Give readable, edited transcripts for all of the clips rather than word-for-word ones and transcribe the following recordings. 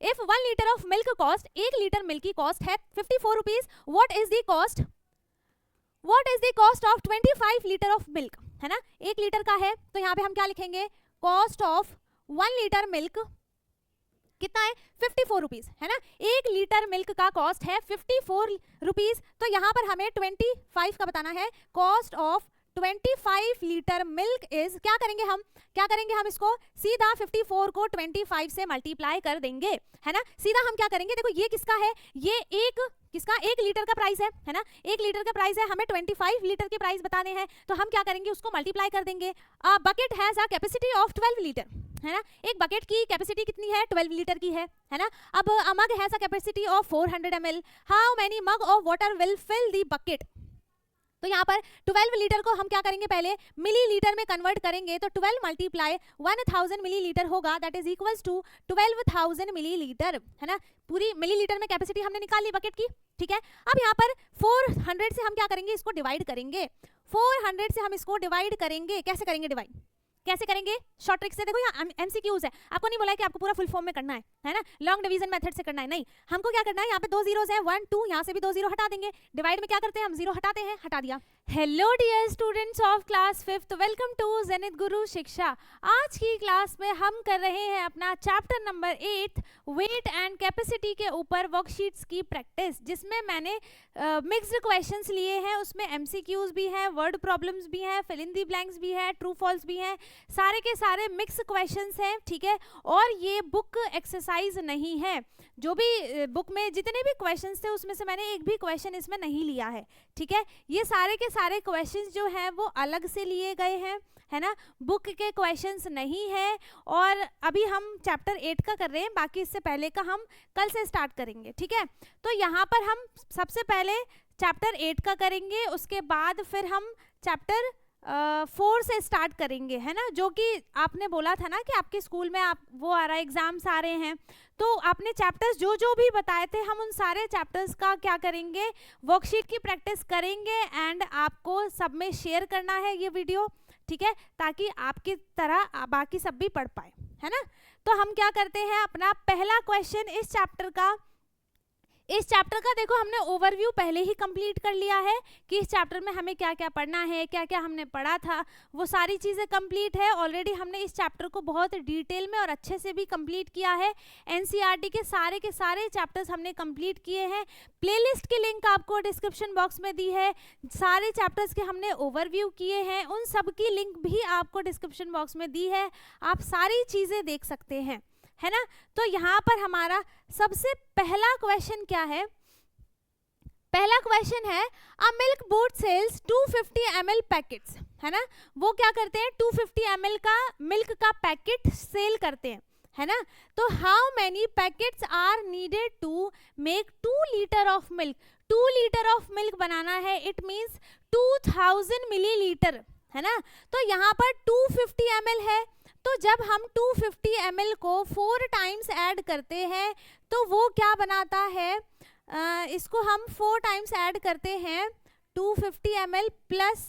If 1 litre of milk cost, 1 litre milk की cost है 54 rupees, what is the cost of 25 litre of milk, है ना, 1 litre का है तो यहाँ पे हम क्या लिखेंगे, कॉस्ट ऑफ 1 लीटर मिल्क कितना है 54 रुपीज, है ना, 1 लीटर मिल्क का कॉस्ट है 54 रुपीज, तो यहाँ पर हमें 25 का बताना है, cost of 25 litre milk is, क्या करेंगे हम इसको सीधा 54 को 25 से मल्टीप्लाई कर देंगे, है ना, सीधा हम क्या करेंगे, देखो ये किसका है, ये किसका 1 लीटर का प्राइस है ना, 1 लीटर का प्राइस है, हमें 25 लीटर के प्राइस बताने हैं, तो हम क्या करेंगे उसको मल्टीप्लाई कर देंगे। Bucket has a capacity of 12 litre, है ना, एक बकेट की कैपेसिटी कितनी है 12 लीटर की है ना। अब a mug has a capacity of 400 ml, how many mug of water will fill the bucket, तो यहाँ पर 12 लीटर को हम क्या करेंगे, पहले मिलीलीटर में कन्वर्ट करेंगे, तो 12 मल्टीप्लाई 1000 मिलीलीटर होगा, that is equals to 12,000 millilitre, है ना, पूरी मिलीलीटर में कैपेसिटी हमने निकाल ली बकेट की, ठीक है। अब यहाँ पर 400 से हम क्या करेंगे, इसको डिवाइड करेंगे, 400 से हम इसको डिवाइड करेंगे, कैसे करेंगे, शॉर्ट ट्रिक से, देखो यहाँ एमसीक्यूज है, आपको नहीं बोला है कि आपको पूरा फुल फॉर्म में करना है ना, लॉन्ग डिवीजन मेथड से करना है, नहीं, हमको क्या करना है, यहाँ पे 2 जीरोस है, 1 2, यहाँ से भी 2 जीरो हटा देंगे, डिवाइड में क्या करते हैं हम, 0 हटाते हैं, हटा दिया। Hello dear students of class 5th, welcome to Zenith Guru Shiksha. आज की क्लास में हम कर रहे हैं अपना chapter number 8 weight and capacity के ऊपर वर्कशीट्स की प्रैक्टिस, जिसमें मैंने मिक्स्ड क्वेश्चंस लिए हैं, उसमें एमसीक्यूज भी हैं, वर्ड प्रॉब्लम्स भी हैं, फिल इन दी ब्लैंक्स भी है, ट्रू फॉल्स भी हैं, सारे के सारे मिक्स क्वेश्चंस हैं, ठीक है। और ये बुक एक्सरसाइज नहीं है, जो भी बुक में जितने भी क्वेश्चंस थे उसमें से मैंने एक भी क्वेश्चन इसमें नहीं लिया है, ठीक है। ये सारे के सारे क्वेश्चंस जो हैं वो अलग से लिए गए हैं, है ना, बुक के क्वेश्चंस नहीं है। और अभी हम चैप्टर 8 का कर रहे हैं, बाकी इससे पहले का हम कल से स्टार्ट करेंगे, ठीक है। तो यहाँ पर हम सबसे पहले चैप्टर 8 का करेंगे, उसके बाद फिर हम चैप्टर 4 से स्टार्ट करेंगे, है ना, जो कि आपने बोला था ना कि आपके स्कूल में आप वो आ रहा है, एग्जाम्स आ रहे हैं, तो आपने चैप्टर्स जो भी बताए थे हम उन सारे चैप्टर्स का क्या करेंगे, वर्कशीट की प्रैक्टिस करेंगे, एंड आपको सब में शेयर करना है ये वीडियो, ठीक है, ताकि आपकी तरह बाकी सब भी पढ़ पाए, है ना। तो हम क्या करते हैं, अपना पहला क्वेश्चन इस चैप्टर का देखो, हमने ओवरव्यू पहले ही कंप्लीट कर लिया है कि इस चैप्टर में हमें क्या क्या पढ़ना है, क्या क्या हमने पढ़ा था, वो सारी चीज़ें कंप्लीट है ऑलरेडी। हमने इस चैप्टर को बहुत डिटेल में और अच्छे से भी कंप्लीट किया है, एनसीईआरटी के सारे चैप्टर्स हमने कंप्लीट किए हैं। प्लेलिस्ट की लिंक आपको डिस्क्रिप्शन बॉक्स में दी है, सारे चैप्टर्स के हमने ओवरव्यू किए हैं, उन सब की लिंक भी आपको डिस्क्रिप्शन बॉक्स में दी है, आप सारी चीज़ें देख सकते हैं, है ना। तो यहाँ पर हमारा सबसे पहला क्वेश्चन क्या है, पहला क्वेश्चन है a milk booth sells 250 ml packets, है ना, वो क्या करते हैं 250 ml का मिल्क का पैकेट सेल करते हैं, है ना। तो how many packets are needed to make 2 litre of milk, 2 litre of milk बनाना है, इट मीन्स 2000 मिलीलीटर, है ना। तो यहाँ पर 250 ml है, तो जब हम 250 ml को 4 टाइम्स ऐड करते हैं तो वो क्या बनाता है, इसको हम 4 टाइम्स ऐड करते हैं 250 ml प्लस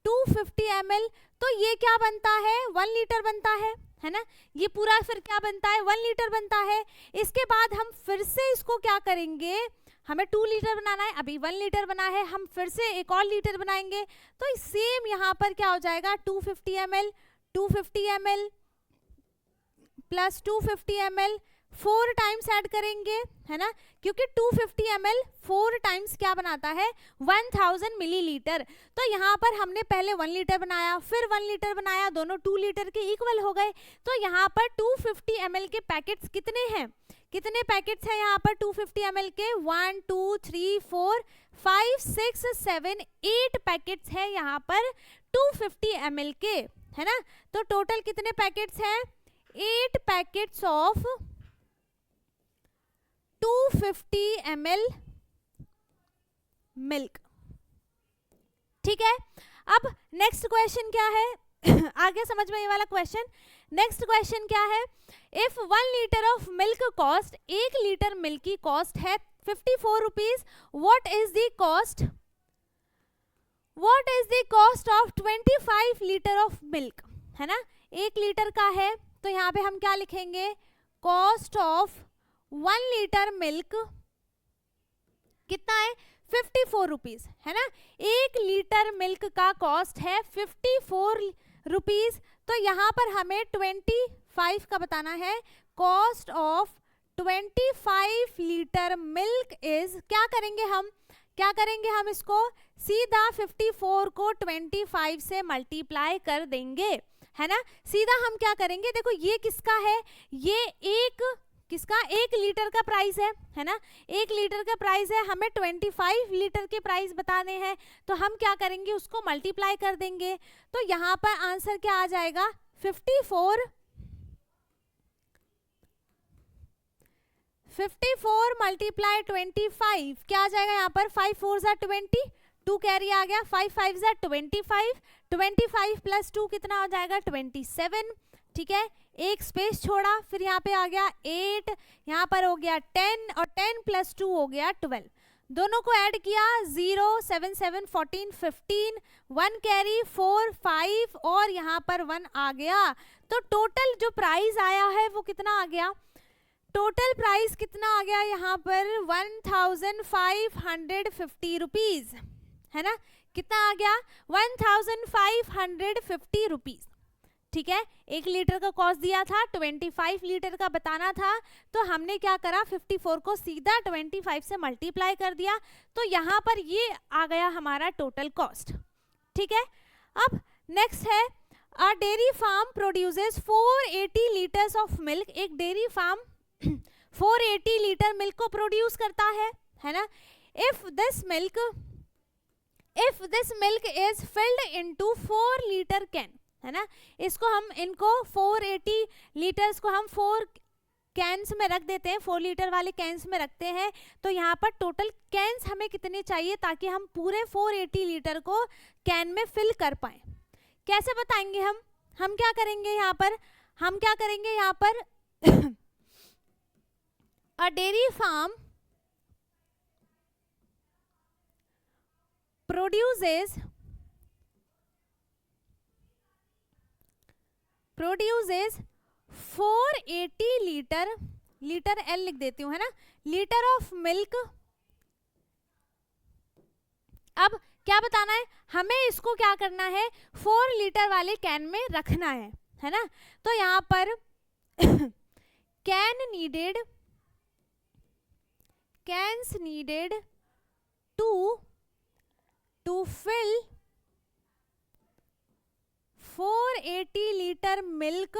250 ml, तो ये क्या बनता है 1 लीटर बनता है ना, ये पूरा फिर क्या बनता है 1 लीटर बनता है। इसके बाद हम फिर से इसको क्या करेंगे, हमें 2 लीटर बनाना है, अभी 1 लीटर बना है, हम फिर से एक और लीटर बनाएंगे, तो सेम यहाँ पर क्या हो जाएगा 250 ml plus 250 ml 4 times add करेंगे, है ना, क्योंकि 250 ml 4 टाइम्स क्या बनाता है 1000 मिलीलीटर। तो यहाँ पर हमने पहले 1 लीटर बनाया, फिर 1 लीटर बनाया, दोनों 2 लीटर के इक्वल हो गए। तो यहाँ पर 250 ml के पैकेट्स कितने हैं, कितने पैकेट्स हैं यहाँ पर 250 ml के, 1 2 3 4 5 6 7 8 पैकेट्स हैं यहाँ पर 250 ml के, है ना। तो टोटल कितने पैकेट्स हैं 8 पैकेट्स ऑफ 250 ml मिल्क, ठीक है। अब नेक्स्ट क्वेश्चन क्या है आगे समझ में ये वाला क्वेश्चन। नेक्स्ट क्वेश्चन क्या है, if 1 litre of milk cost, 1 litre milk की कॉस्ट है 54 rupees, what is the cost of 25 litre of milk, है ना, 1 लीटर का है, तो यहाँ पे हम क्या लिखेंगे, कॉस्ट ऑफ 1 लीटर मिल्क कितना है 54 रुपीज, है ना। 1 लीटर मिल्क का कॉस्ट है 54 रुपीज। तो यहाँ पर हमें 25 का बताना है। Cost of 25 litre milk is, क्या करेंगे हम इसको सीधा 54 को 25 से मल्टीप्लाई कर देंगे, है ना। सीधा हम क्या करेंगे, देखो ये किसका है, ये किसका 1 लीटर का प्राइस है ना। 1 लीटर का प्राइस है, हमें 25 लीटर के प्राइस बताने हैं, तो हम क्या करेंगे उसको मल्टीप्लाई कर देंगे। तो यहाँ पर आंसर क्या आ जाएगा 54 मल्टीप्लाई 25 क्या आ जाएगा यहाँ पर 5 4 ज़ा 20, 2 कैरी आ गया, 5 5 ज़ा 25, 25 प्लस 2 कितना हो जाएगा 27, ठीक है। एक स्पेस छोड़ा, फिर यहाँ पे आ गया 8, यहाँ पर हो गया 10 और 10 प्लस 2 हो गया 12। दोनों को ऐड किया 0 7 7 14 15, 1 कैरी 4 5 और यहाँ पर 1 आ गया। तो टोटल जो प्राइस आया है वो कितना आ गया, टोटल प्राइस कितना आ गया यहाँ पर 1550 रुपीज, है ना। कितना आ गया 1550 रुपीज, ठीक है। 1 लीटर का कॉस्ट दिया था, 25 लीटर का बताना था, तो हमने क्या करा 54 को सीधा 25 से मल्टीप्लाई कर दिया, तो यहाँ पर ये आ गया हमारा टोटल कॉस्ट, ठीक है। अब नेक्स्ट है a dairy farm produces 480 litres of milk. एक डेयरी फार्म 480 लीटर मिल्क को प्रोड्यूस करता है ना। If this milk is filled into 4 litre can, है ना। इनको 480 लीटर्स को हम 4 कैन्स में रख देते हैं, 4 लीटर वाले कैन्स में रखते हैं। तो यहाँ पर टोटल कैन्स हमें कितने चाहिए ताकि हम पूरे 480 लीटर को कैन में फिल कर पाए। कैसे बताएंगे हम क्या करेंगे यहाँ पर A dairy farm produces 480 litre L लिख देती हूँ, है ना, लीटर ऑफ मिल्क। अब क्या बताना है हमें, इसको क्या करना है 4 लीटर वाले कैन में रखना है ना। तो यहाँ पर cans needed to fill 480 litre milk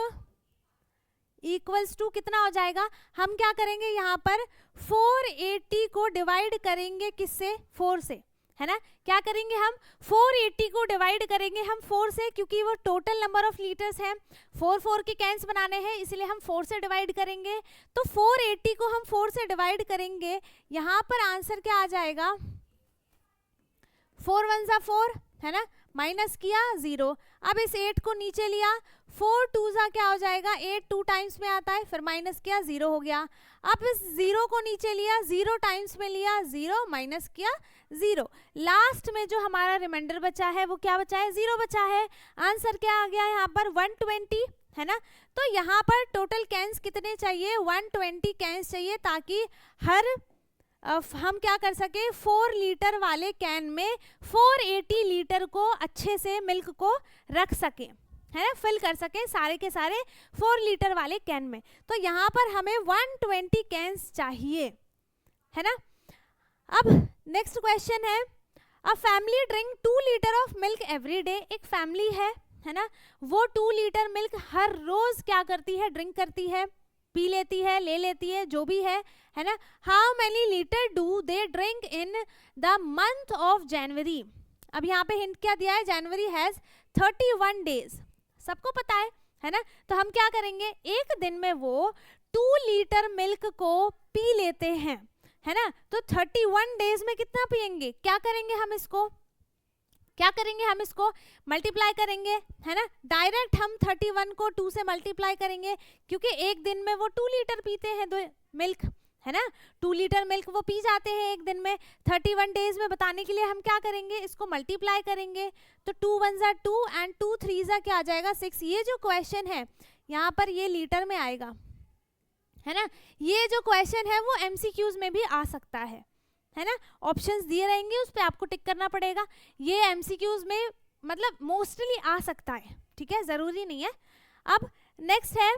equals to कितना हो जाएगा, हम क्या करेंगे यहाँ पर 480 को डिवाइड करेंगे किससे 4 से, है ना। क्या करेंगे हम 480 को डिवाइड करेंगे हम 4 से, क्योंकि वो टोटल नंबर ऑफ लीटर्स हैं, 4 के कैंस बनाने हैं, इसलिए हम 4 से डिवाइड करेंगे। तो 480 को हम 4 से डिवाइड करेंगे, यहाँ पर आंसर क्या आ जाएगा 4 1 ज़ा 4, है ना, माइनस किया 0। अब इस 8 को नीचे लिया, 4 2 ज़ा क्या हो जाएगा 8 2 टाइम्स में आता है, फिर माइनस किया 0 हो गया। अब इस 0 को नीचे लिया, 0 टाइम्स में लिया 0, माइनस किया 0। लास्ट में जो हमारा रिमाइंडर बचा है वो क्या बचा है 0 बचा है। आंसर क्या आ गया यहाँ पर 120, है ना। तो यहाँ पर टोटल कैंस कितने चाहिए 120 कैंस चाहिए, ताकि हम क्या कर सके 4 लीटर वाले कैन में 480 लीटर को अच्छे से मिल्क को रख सके, है ना, फिल कर सके सारे के सारे 4 लीटर वाले कैन में। तो यहाँ पर हमें 120 कैन्स चाहिए, है ना। अब नेक्स्ट क्वेश्चन है a family drink 2 litre of milk every day. एक फैमिली है ना, वो 2 लीटर मिल्क हर रोज क्या करती है ड्रिंक करती है, पी लेती है, ले लेती है, जो भी है ना। How many litre do they drink in the month of January. अब यहाँ पे हिंट क्या दिया है, जनवरी हैज 31 डेज, सबको पता है ना। तो हम क्या करेंगे, एक दिन में वो 2 लीटर मिल्क को पी लेते हैं, है ना। तो 31 डेज में कितना पिएंगे, क्या करेंगे हम इसको मल्टीप्लाई करेंगे, है ना। डायरेक्ट हम 31 को 2 से मल्टीप्लाई करेंगे, क्योंकि एक दिन में वो 2 लीटर पीते हैं मिल्क, है ना। 2 लीटर मिल्क वो पी जाते हैं एक दिन में। 31 डेज में बताने के लिए हम क्या करेंगे, इसको मल्टीप्लाई करेंगे। तो 2 1 ज़ा 2 एंड 2 3 ज़ा क्या आ जाएगा 6। ये जो क्वेश्चन है यहाँ पर ये लीटर में आएगा, है ना। ये जो क्वेश्चन है वो एमसीक्यूज में भी आ सकता है ना। ऑप्शंस दिए रहेंगे, उस पे आपको टिक करना पड़ेगा। ये एमसीक्यूज में मतलब मोस्टली आ सकता है, ठीक है, जरूरी नहीं है। अब नेक्स्ट है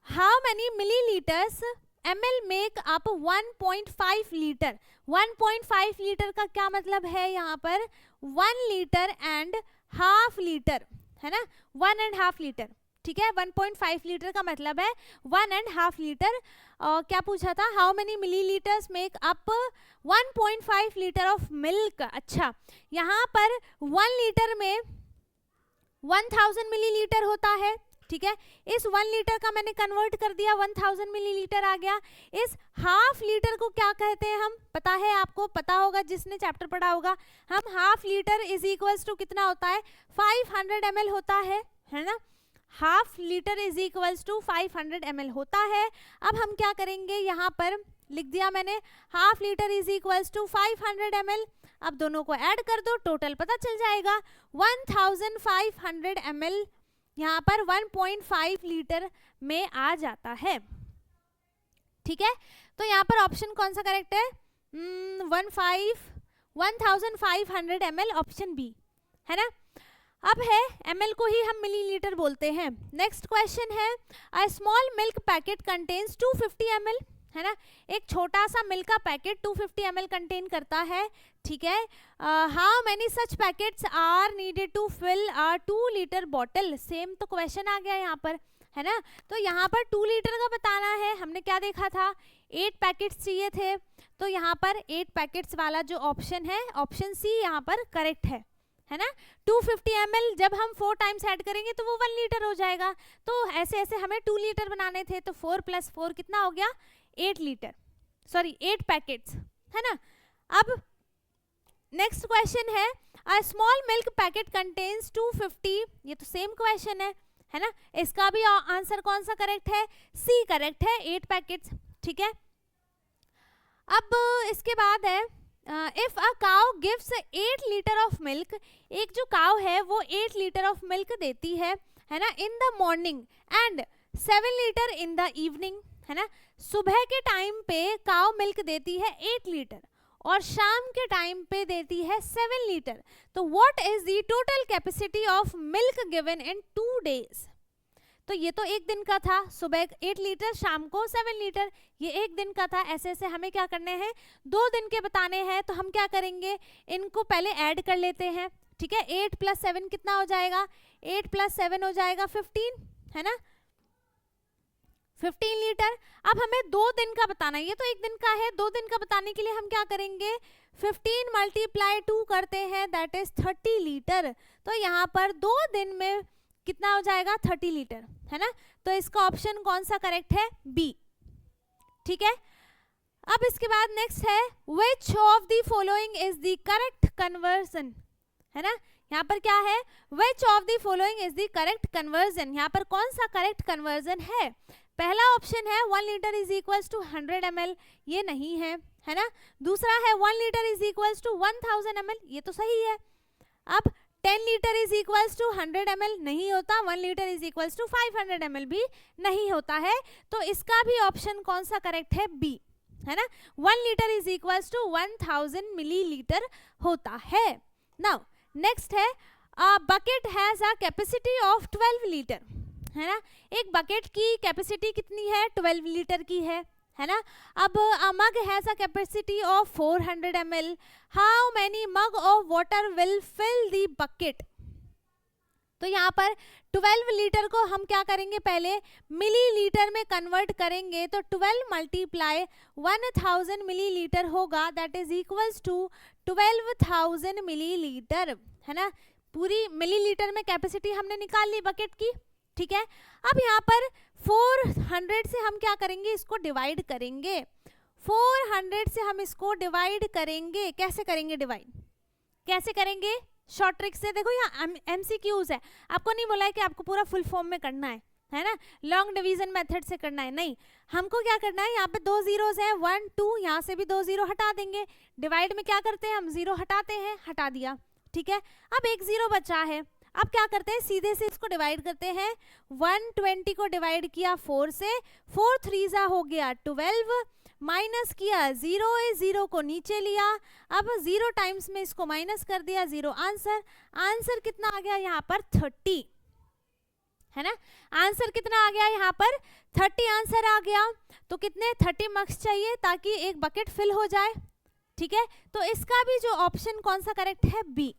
how many millilitres ml make up 1.5 litre. 1.5 litre का क्या मतलब है यहाँ पर, 1 लीटर एंड हाफ लीटर, है ना, 1.5 लीटर, ठीक है। 1.5 लीटर का मतलब है 1.5 लीटर। क्या पूछा था, how many millilitres make up 1.5 litre of milk. अच्छा, यहाँ पर 1 लीटर में 1000 मिलीलीटर होता है, ठीक है। इस 1 लीटर का मैंने कन्वर्ट कर दिया, 1000 मिलीलीटर आ गया। इस हाफ लीटर को क्या कहते हैं हम, पता है आपको, पता होगा जिसने चैप्टर पढ़ा होगा। हम half litre is equals to कितना होता है, 500 ml होता है ना। Half litre is equals to 500 ml होता है। अब हम क्या करेंगे, यहाँ पर लिख दिया मैंने, half litre is equals to 500 ml। अब दोनों को ऐड कर दो, टोटल पता चल जाएगा, 1500 ml यहाँ पर 1.5 लीटर में आ जाता है, ठीक है। तो यहाँ पर ऑप्शन कौन सा करेक्ट है, 1500 ml, ऑप्शन बी, है ना। अब है ml को ही हम मिलीलीटर बोलते हैं। नेक्स्ट क्वेश्चन है a small milk packet contains 250 ml, है ना। एक छोटा सा मिल्क का पैकेट 250 ml कंटेन करता है, ठीक है। How many such packets are needed to fill a 2 litre bottle. Same तो क्वेश्चन आ गया यहाँ पर, है ना। तो यहाँ पर 2 लीटर का बताना है। हमने क्या देखा था, 8 पैकेट्स चाहिए थे, तो यहाँ पर 8 पैकेट्स वाला जो ऑप्शन है, ऑप्शन सी यहाँ पर करेक्ट है ना। 250 ml जब हम 4 टाइम्स ऐड करेंगे तो वो 1 लीटर हो जाएगा। तो ऐसे ऐसे हमें 2 लीटर बनाने थे, तो 4 + 4 कितना हो गया, 8 लीटर, सॉरी 8 पैकेट्स, है ना। अब नेक्स्ट क्वेश्चन है a small milk packet contains 250, ये तो सेम क्वेश्चन है ना। इसका भी आंसर कौन सा करेक्ट है, सी करेक्ट है, 8 पैकेट्स, ठीक है। अब इसके बाद है if a cow gives 8 litre of milk, एक जो काउ है वो 8 लीटर ऑफ मिल्क देती है ना, in the morning and 7 litre in the evening, है ना। सुबह के टाइम पे काउ मिल्क देती है 8 लीटर और शाम के टाइम पे देती है 7 लीटर। तो what is the total capacity of milk given in 2 days. तो ये तो एक दिन का था, सुबह 8 लीटर, शाम को 7 लीटर, ये एक दिन का था। ऐसे ऐसे हमें क्या करने हैं, 2 दिन के बताने हैं। तो हम क्या करेंगे, इनको पहले ऐड कर लेते हैं, ठीक है। 8 + 7 कितना हो जाएगा, 8 + 7 हो जाएगा 15, है ना, 15 लीटर। अब हमें 2 दिन का बताना है, ये तो एक दिन का है। 2 दिन का बताने के लिए हम क्या करेंगे, 15 × 2 करते हैं, दैट इज 30 लीटर। तो यहाँ पर 2 दिन में कितना हो जाएगा, 30 लीटर, है ना। तो इसका ऑप्शन कौन सा करेक्ट है, बी, ठीक है। अब इसके बाद नेक्स्ट है which of the following is the correct conversion, है ना। यहाँ पर क्या है, which of the following is the correct conversion, यहाँ पर कौन सा करेक्ट कन्वर्जन है। पहला ऑप्शन है 1 litre is equals to 100 ml, ये नहीं है ना। दूसरा है 1 litre is equals to 1000 ml, ये तो सही है। अब 10 litre is equals to 100 ml नहीं होता, 1 litre is equals to 500 ml भी नहीं होता है। तो इसका भी ऑप्शन कौन सा करेक्ट है, बी, है ना। 1 litre is equals to 1000 millilitre होता है। नाउ नेक्स्ट है a bucket has a capacity of 12 litre, है ना। एक बकेट की कैपेसिटी कितनी है, 12 लीटर की है ना। अब a mug has a capacity of 400 ml, how many mug of water will fill the bucket. तो यहाँ पर 12 लीटर को हम क्या करेंगे, पहले मिलीलीटर में कन्वर्ट करेंगे। तो 12 × 1000 मिलीलीटर होगा, that is equals to 12,000 millilitre, है ना। पूरी मिलीलीटर में कैपेसिटी हमने निकाल ली बकेट की, ठीक है। अब यहाँ पर 400 से हम क्या करेंगे, इसको डिवाइड करेंगे। 400 से हम इसको डिवाइड करेंगे, कैसे करेंगे डिवाइड, कैसे करेंगे, शॉर्ट ट्रिक से। देखो यहाँ एमसीक्यूज है, आपको नहीं बोला है कि आपको पूरा फुल फॉर्म में करना है ना, लॉन्ग डिवीजन मेथड से करना है, नहीं। हमको क्या करना है, यहाँ पे 2 जीरोस हैं, 1 2, यहाँ से भी 2 जीरो हटा देंगे। डिवाइड में क्या करते हैं हम, 0 हटाते हैं, हटा दिया, ठीक है। अब 1 0 बचा है। अब क्या करते हैं, सीधे से इसको डिवाइड करते हैं। 120 को डिवाइड किया 4 से, 4 3 हो गया 12, माइनस किया 0 है, 0 को नीचे लिया, अब 0 टाइम्स में इसको माइनस कर दिया, 0 आंसर। आंसर कितना आ गया यहाँ पर 30, है ना। आंसर कितना आ गया यहाँ पर 30 आंसर आ गया। तो कितने 30 मार्क्स चाहिए ताकि एक बकेट फिल हो जाए, ठीक है। तो इसका भी जो ऑप्शन कौन सा करेक्ट है, बी,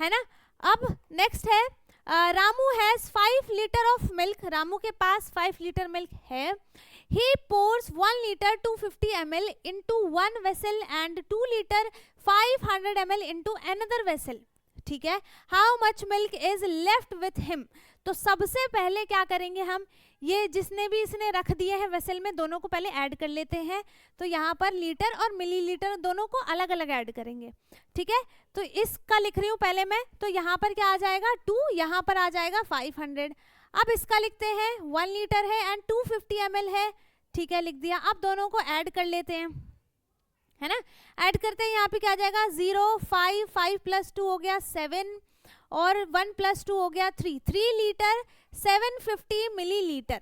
है ना। अब नेक्स्ट है Ramu has 5 litre of milk, Ramu के पास 5 लीटर मिल्क है। He pours 1 liter 250 ml into one vessel and 2 liter 500 ml into another vessel, ठीक है। How much milk is left with him? तो सबसे पहले क्या करेंगे हम, ये जिसने भी इसने रख दिए हैं वेसल में, दोनों को पहले ऐड कर लेते हैं। तो यहाँ पर लीटर और मिलीलीटर दोनों को अलग अलग ऐड करेंगे, ठीक है। तो इसका लिख रही हूँ पहले मैं, तो यहाँ पर क्या आ जाएगा 2, यहाँ पर आ जाएगा 500। अब इसका लिखते हैं 1 लीटर है एंड 250 ml है, ठीक है, लिख दिया। अब दोनों को ऐड कर लेते हैं, है ना। ऐड करते हैं, यहाँ पे क्या आ जाएगा 0 5 5 + 2 हो गया 7 और 1 + 2 हो गया 3, 3 लीटर 750 मिलीलीटर,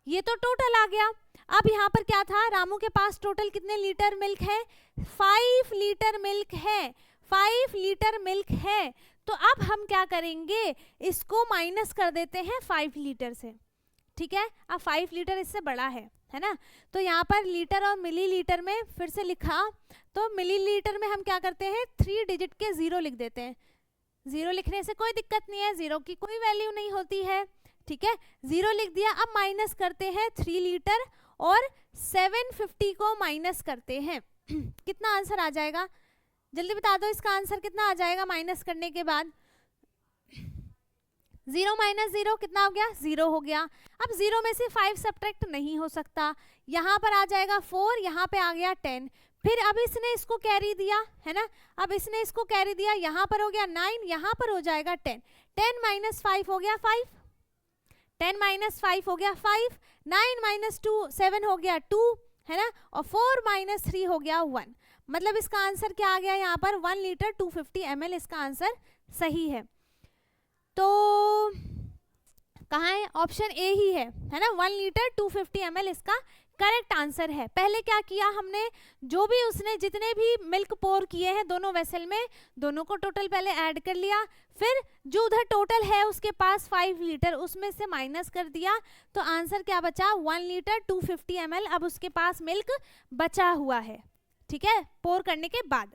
ये तो टोटल आ गया। अब यहाँ पर क्या था, रामू के पास टोटल कितने लीटर मिल्क है, 5 लीटर मिल्क है, 5 लीटर मिल्क है। तो अब हम क्या करेंगे, इसको माइनस कर देते हैं 5 लीटर से, ठीक है। अब 5 लीटर इससे बड़ा है ना। तो यहाँ पर लीटर और मिलीलीटर में फिर से लिखा, तो मिलीलीटर में हम क्या करते हैं 3 डिजिट के 0 लिख देते हैं। 0 लिखने से कोई दिक्कत नहीं है, 0 की कोई वैल्यू नहीं होती है, ठीक है। 0 लिख दिया। अब माइनस करते हैं 3 लीटर और 750 को माइनस करते हैं। कितना आंसर आ जाएगा, जल्दी बता दो, इसका आंसर कितना आ जाएगा माइनस करने के बाद। 0 - 0 कितना हो गया, 0 हो गया। अब 0 में से 5 सब्ट्रैक्ट नहीं हो सकता, यहाँ पर आ जाएगा 4, यहाँ पे आ गया 10। फिर अब इसने इसको कैरी दिया, है ना। अब इसने इसको कैरी दिया, यहाँ पर हो गया 9, यहाँ पर हो जाएगा 10। 10 - 5 हो गया 5, 10 - 5 हो गया 5, 9 - 2 7 हो गया 2, है ना। और 4 - 3 हो गया 1। मतलब इसका आंसर क्या आ गया यहाँ पर 1 लीटर 250 ml, इसका आंसर सही है। तो कहाँ है, ऑप्शन ए ही है ना। 1 लीटर 250 ml इसका करेक्ट आंसर है। पहले क्या किया हमने, जो भी उसने जितने भी मिल्क पोर किए हैं दोनों वेसल में, दोनों को टोटल पहले ऐड कर लिया, फिर जो उधर टोटल है उसके पास 5 लीटर, उसमें से माइनस कर दिया। तो आंसर क्या बचा 1 लीटर 250 ml। अब उसके पास मिल्क बचा हुआ है, ठीक है, पोर करने के बाद,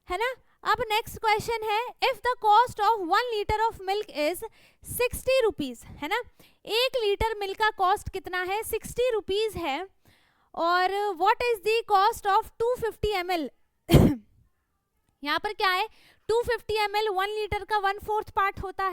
है ना। अब नेक्स्ट क्वेश्चन है, if the cost of 1 litre of milk is 60 rupees, है ना। 1 लीटर मिल्क का कॉस्ट कितना है, 60 रुपीज है। और what is the cost of 250 ml। यहाँ पर क्या है, 250 ml 1 लीटर का 1/4 पार्ट होता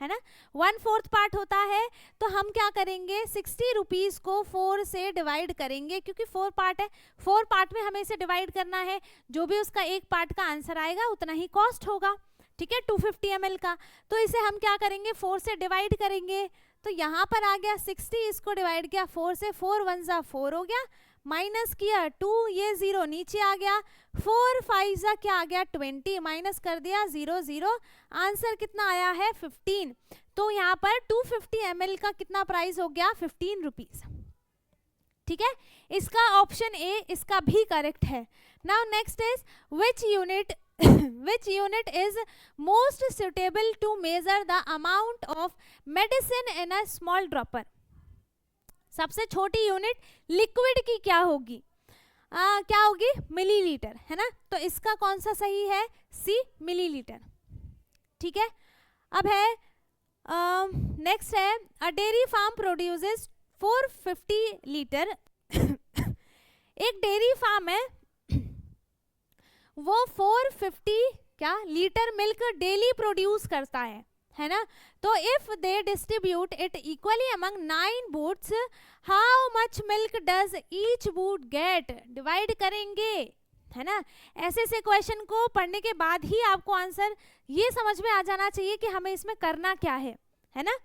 है ना, 1/4 पार्ट होता है। तो हम क्या करेंगे, 60 रुपीज को 4 से डिवाइड करेंगे, क्योंकि 4 पार्ट है, 4 पार्ट में हमें इसे डिवाइड करना है। जो भी उसका एक पार्ट का आंसर आएगा उतना ही कॉस्ट होगा, ठीक है, 250 ml का। तो इसे हम क्या करेंगे 4 से डिवाइड करेंगे। तो यहाँ पर आ गया 60, इसको डिवाइड किया 4 से, 4 1 जा 4 हो गया, माइनस किया 2, ये 0 नीचे आ गया, 4 5 जा क्या आ गया 20, माइनस कर दिया 0 0, आंसर कितना आया है 15। तो यहाँ पर 250 ml का कितना प्राइस हो गया 15 रुपीज, ठीक है। इसका ऑप्शन ए इसका भी करेक्ट है। Now next is which unit is most suitable to measure the amount of medicine in a small dropper। सबसे छोटी यूनिट लिक्विड की क्या होगी, क्या होगी मिलीलीटर, है ना। तो इसका कौन सा सही है, सी मिलीलीटर, ठीक है। अब है नेक्स्ट है, a dairy farm produces 450 litre. एक डेयरी फार्म है, वो 450 क्या लीटर मिल्क डेली प्रोड्यूस करता है ना। तो if they distribute it equally among 9 booths, how much milk does each booth get. Divide करेंगे, है ना। ऐसे से क्वेश्चन को पढ़ने के बाद ही आपको आंसर ये समझ में आ जाना चाहिए कि हमें इसमें करना क्या है ना।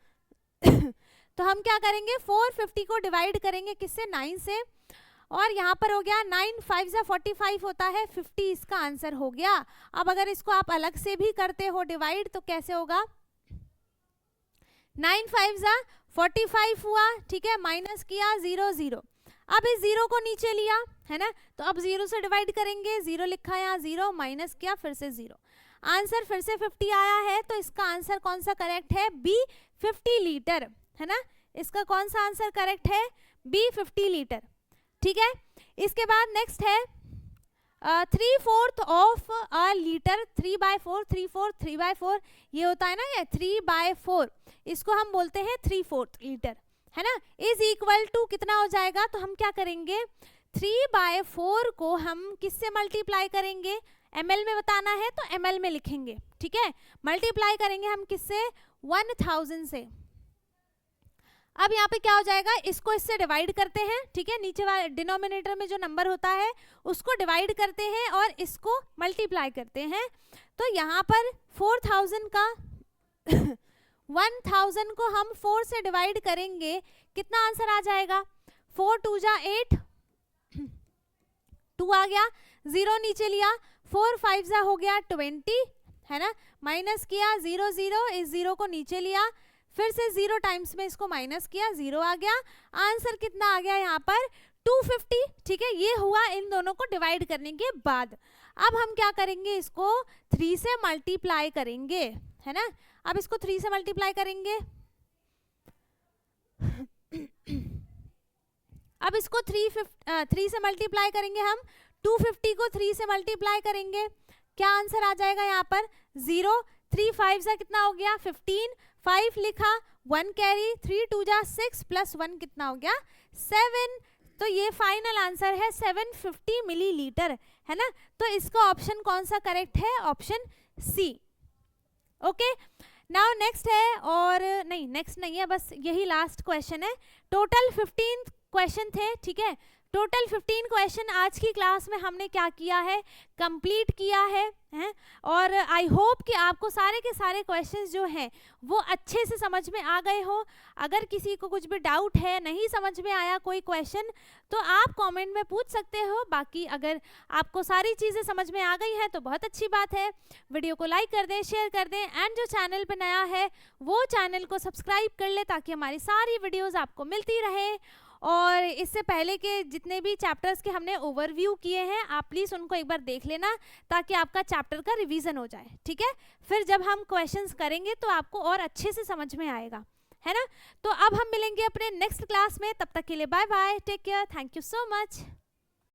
तो हम क्या करेंगे 450 को डिवाइड करेंगे किससे, 9 से, और यहाँ पर हो गया 9 5 जा 45 होता है 50, इसका आंसर हो गया। अब अगर इसको आप अलग से भी करते हो डिवाइड तो कैसे होगा, 9 5 जा 45 हुआ, ठीक है, माइनस किया 0 0, अब इस 0 को नीचे लिया है ना, तो अब 0 से डिवाइड करेंगे, 0 लिखा यहाँ 0 माइनस किया फिर से 0, आंसर फिर से 50 आया है। तो इसका आंसर कौन सा करेक्ट है, बी 50 लीटर, है ना, इसका कौन सा आंसर करेक्ट है, बी 50 लीटर, ठीक है। इसके बाद नेक्स्ट है 3/4 ऑफ अ लीटर, 3/4 3/4 3/4 ये होता है ना, ये 3/4 इसको हम बोलते हैं 3/4 लीटर, है ना, इज इक्वल टू कितना हो जाएगा, तो हम क्या करेंगे 3/4 को हम किससे मल्टीप्लाई करेंगे, ml में बताना है तो ml में लिखेंगे, ठीक है, मल्टीप्लाई करेंगे हम किससे 1000 से। अब यहाँ पे क्या हो जाएगा, इसको इससे डिवाइड करते हैं, ठीक है, नीचे वाले डिनोमिनेटर में जो नंबर होता है उसको डिवाइड करते हैं और इसको मल्टीप्लाई करते हैं। तो यहाँ पर 4000 का 1000 को हम 4 से डिवाइड करेंगे, कितना आंसर आ जाएगा, 4 2 जा 8, 2 आ गया, 0 नीचे लिया, 4 5 जा हो गया 20, है ना, माइनस किया 0 0, इस 0 को नीचे लिया, फिर से 0 टाइम्स में इसको माइनस किया, 0 आ गया, आंसर कितना आ गया यहाँ पर 250, ठीक है, ये हुआ इन दोनों को डिवाइड करने के बाद। अब हम क्या करेंगे, इसको 3 से मल्टीप्लाई करेंगे, है ना, अब इसको 3 से मल्टीप्लाई करेंगे, अब इसको 3 से मल्टीप्लाई करेंगे हम, 250 को 3 से मल्टीप्लाई करेंगे, क्या आंसर आ जाएगा यहाँ पर 0, 3 5 जा कितना हो गया 15, 5 लिखा 1 कैरी, 3 2 जा 6 प्लस 1 कितना हो गया 7, तो ये फाइनल आंसर है 750 मिलीलीटर, है ना। तो इसका ऑप्शन कौन सा करेक्ट है, option C. Okay, now next है, और नहीं नेक्स्ट नहीं है, बस यही लास्ट क्वेश्चन है। टोटल 15 क्वेश्चन थे, ठीक है, टोटल 15 क्वेश्चन आज की क्लास में हमने क्या किया है, कंप्लीट किया है, और आई होप कि आपको सारे के सारे क्वेश्चंस जो हैं वो अच्छे से समझ में आ गए हो। अगर किसी को कुछ भी डाउट है, नहीं समझ में आया कोई क्वेश्चन, तो आप कमेंट में पूछ सकते हो। बाकी अगर आपको सारी चीज़ें समझ में आ गई हैं तो बहुत अच्छी बात है। वीडियो को लाइक कर दें, शेयर कर दें, एंड जो चैनल पर नया है वो चैनल को सब्सक्राइब कर ले ताकि हमारी सारी वीडियोज़ आपको मिलती रहे। और इससे पहले के जितने भी चैप्टर्स के हमने ओवरव्यू किए हैं, आप प्लीज़ उनको एक बार देख लेना ताकि आपका चैप्टर का रिवीजन हो जाए, ठीक है। फिर जब हम क्वेश्चंस करेंगे तो आपको और अच्छे से समझ में आएगा, है ना। तो अब हम मिलेंगे अपने नेक्स्ट क्लास में, तब तक के लिए bye bye, take care, thank you so much.